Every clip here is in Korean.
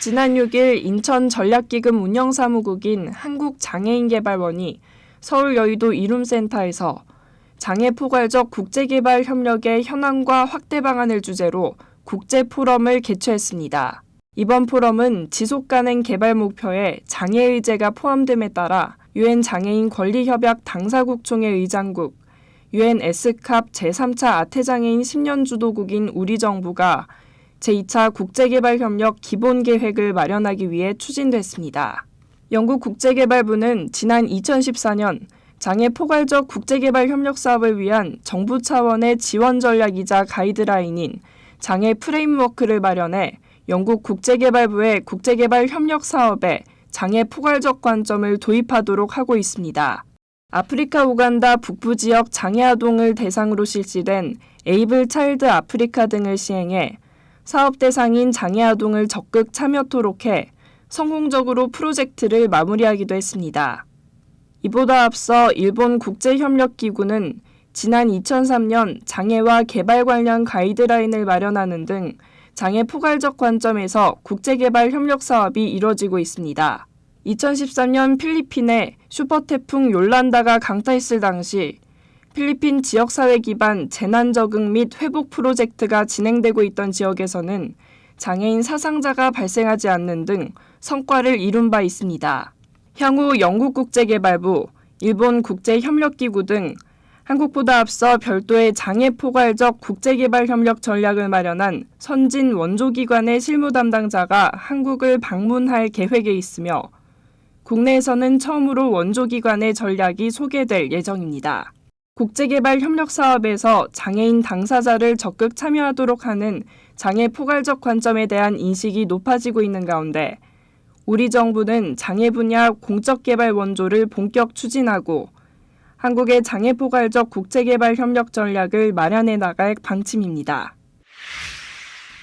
지난 6일 인천전략기금 운영사무국인 한국장애인개발원이 서울 여의도 이룸센터에서 장애포괄적 국제개발 협력의 현황과 확대 방안을 주제로 국제포럼을 개최했습니다. 이번 포럼은 지속가능 개발 목표에 장애의제가 포함됨에 따라 유엔 장애인 권리협약 당사국 총회 의장국, 유엔 에스캅 제3차 아태장애인 10년 주도국인 우리 정부가 제2차 국제개발협력 기본계획을 마련하기 위해 추진됐습니다. 영국 국제개발부는 지난 2014년 장애 포괄적 국제개발 협력 사업을 위한 정부 차원의 지원 전략이자 가이드라인인 장애 프레임워크를 마련해 영국 국제개발부의 국제개발 협력 사업에 장애 포괄적 관점을 도입하도록 하고 있습니다. 아프리카 우간다 북부 지역 장애 아동을 대상으로 실시된 에이블 차일드 아프리카 등을 시행해 사업 대상인 장애 아동을 적극 참여토록 해 성공적으로 프로젝트를 마무리하기도 했습니다. 이보다 앞서 일본 국제협력기구는 지난 2003년 장애와 개발 관련 가이드라인을 마련하는 등 장애 포괄적 관점에서 국제개발 협력 사업이 이뤄지고 있습니다. 2013년 필리핀에 슈퍼태풍 욜란다가 강타했을 당시 필리핀 지역사회 기반 재난적응 및 회복 프로젝트가 진행되고 있던 지역에서는 장애인 사상자가 발생하지 않는 등 성과를 이룬 바 있습니다. 향후 영국 국제개발부, 일본 국제협력기구 등 한국보다 앞서 별도의 장애 포괄적 국제개발 협력 전략을 마련한 선진 원조기관의 실무 담당자가 한국을 방문할 계획에 있으며 국내에서는 처음으로 원조기관의 전략이 소개될 예정입니다. 국제개발 협력 사업에서 장애인 당사자를 적극 참여하도록 하는 장애 포괄적 관점에 대한 인식이 높아지고 있는 가운데 우리 정부는 장애 분야 공적 개발 원조를 본격 추진하고 한국의 장애 포괄적 국제개발 협력 전략을 마련해 나갈 방침입니다.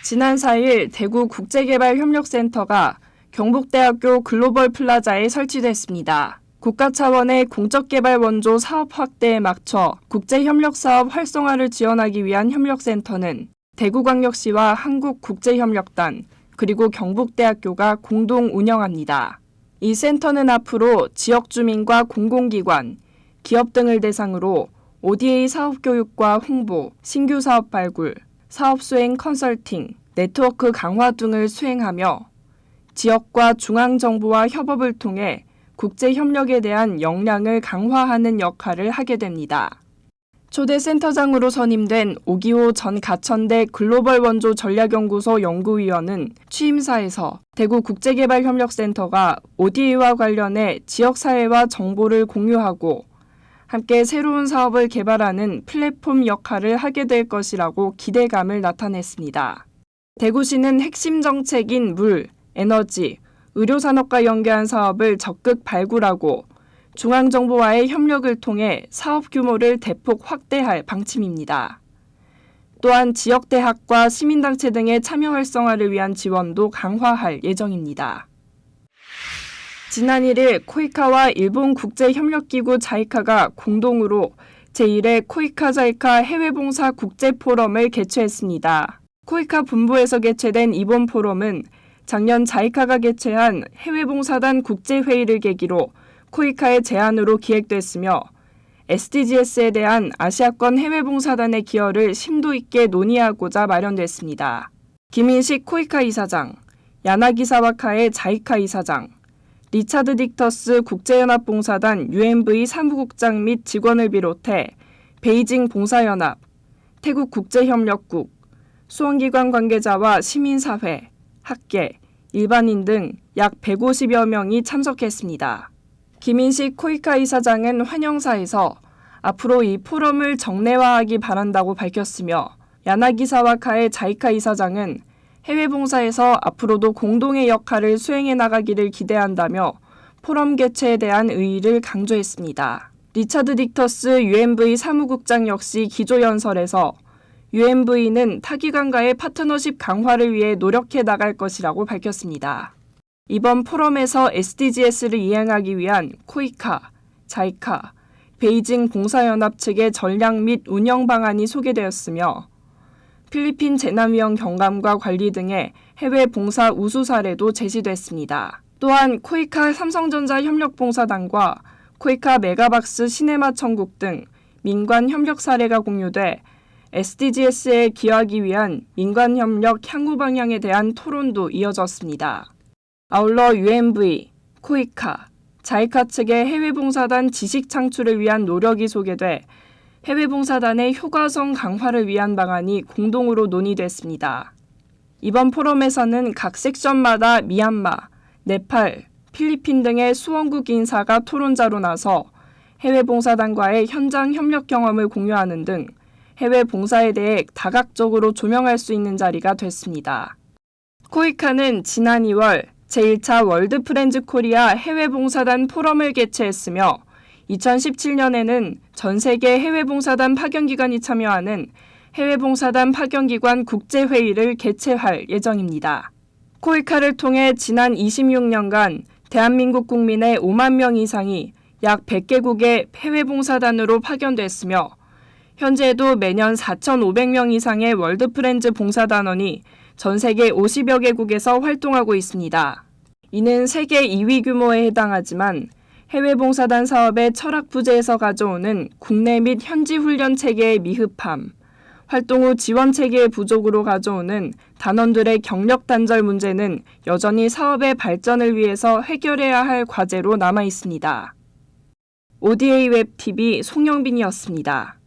지난 4일 대구 국제개발협력센터가 경북대학교 글로벌 플라자에 설치됐습니다. 국가 차원의 공적개발 원조 사업 확대에 맞춰 국제협력사업 활성화를 지원하기 위한 협력센터는 대구광역시와 한국국제협력단 그리고 경북대학교가 공동 운영합니다. 이 센터는 앞으로 지역 주민과 공공기관, 기업 등을 대상으로 ODA 사업 교육과 홍보, 신규 사업 발굴, 사업 수행 컨설팅, 네트워크 강화 등을 수행하며 지역과 중앙정부와 협업을 통해 국제협력에 대한 역량을 강화하는 역할을 하게 됩니다. 초대 센터장으로 선임된 오기호 전 가천대 글로벌 원조 전략연구소 연구위원은 취임사에서 대구국제개발협력센터가 ODA와 관련해 지역사회와 정보를 공유하고 함께 새로운 사업을 개발하는 플랫폼 역할을 하게 될 것이라고 기대감을 나타냈습니다. 대구시는 핵심 정책인 물, 에너지, 의료산업과 연계한 사업을 적극 발굴하고 중앙정부와의 협력을 통해 사업 규모를 대폭 확대할 방침입니다. 또한 지역대학과 시민단체 등의 참여 활성화를 위한 지원도 강화할 예정입니다. 지난 1일 코이카와 일본 국제협력기구 자이카가 공동으로 제1회 코이카 자이카 해외봉사 국제포럼을 개최했습니다. 코이카 본부에서 개최된 이번 포럼은 작년 자이카가 개최한 해외봉사단 국제회의를 계기로 코이카의 제안으로 기획됐으며 SDGs에 대한 아시아권 해외봉사단의 기여를 심도 있게 논의하고자 마련됐습니다. 김인식 코이카 이사장, 야나기 사와카의 자이카 이사장, 리차드 딕터스 국제연합봉사단 UMV 사무국장 및 직원을 비롯해 베이징 봉사연합, 태국 국제협력국, 수원기관 관계자와 시민사회, 학계, 일반인 등 약 150여 명이 참석했습니다. 김인식 코이카 이사장은 환영사에서 앞으로 이 포럼을 정례화하기 바란다고 밝혔으며 야나기 사와카의 자이카 이사장은 해외 봉사에서 앞으로도 공동의 역할을 수행해 나가기를 기대한다며 포럼 개최에 대한 의의를 강조했습니다. 리차드 딕터스 UMV 사무국장 역시 기조연설에서 UMV는 타기관과의 파트너십 강화를 위해 노력해 나갈 것이라고 밝혔습니다. 이번 포럼에서 SDGs를 이행하기 위한 코이카, 자이카, 베이징 봉사연합 측의 전략 및 운영 방안이 소개되었으며 필리핀 재난위험 경감과 관리 등의 해외 봉사 우수 사례도 제시됐습니다. 또한 코이카 삼성전자 협력봉사단과 코이카 메가박스 시네마 천국 등 민관 협력 사례가 공유돼 SDGs에 기여하기 위한 민관 협력 향후 방향에 대한 토론도 이어졌습니다. 아울러 UNV, 코이카, 자이카 측의 해외봉사단 지식 창출을 위한 노력이 소개돼 해외봉사단의 효과성 강화를 위한 방안이 공동으로 논의됐습니다. 이번 포럼에서는 각 섹션마다 미얀마, 네팔, 필리핀 등의 수원국 인사가 토론자로 나서 해외봉사단과의 현장 협력 경험을 공유하는 등 해외 봉사에 대해 다각적으로 조명할 수 있는 자리가 됐습니다. 코이카는 지난 2월 제1차 월드 프렌즈 코리아 해외봉사단 포럼을 개최했으며 2017년에는 전 세계 해외봉사단 파견기관이 참여하는 해외봉사단 파견기관 국제회의를 개최할 예정입니다. 코이카를 통해 지난 26년간 대한민국 국민의 5만 명 이상이 약 100개국의 해외봉사단으로 파견됐으며 현재에도 매년 4,500명 이상의 월드 프렌즈 봉사단원이 전 세계 50여 개국에서 활동하고 있습니다. 이는 세계 2위 규모에 해당하지만 해외봉사단 사업의 철학 부재에서 가져오는 국내 및 현지 훈련 체계의 미흡함, 활동 후 지원 체계의 부족으로 가져오는 단원들의 경력 단절 문제는 여전히 사업의 발전을 위해서 해결해야 할 과제로 남아 있습니다. ODA 웹TV 송영빈이었습니다.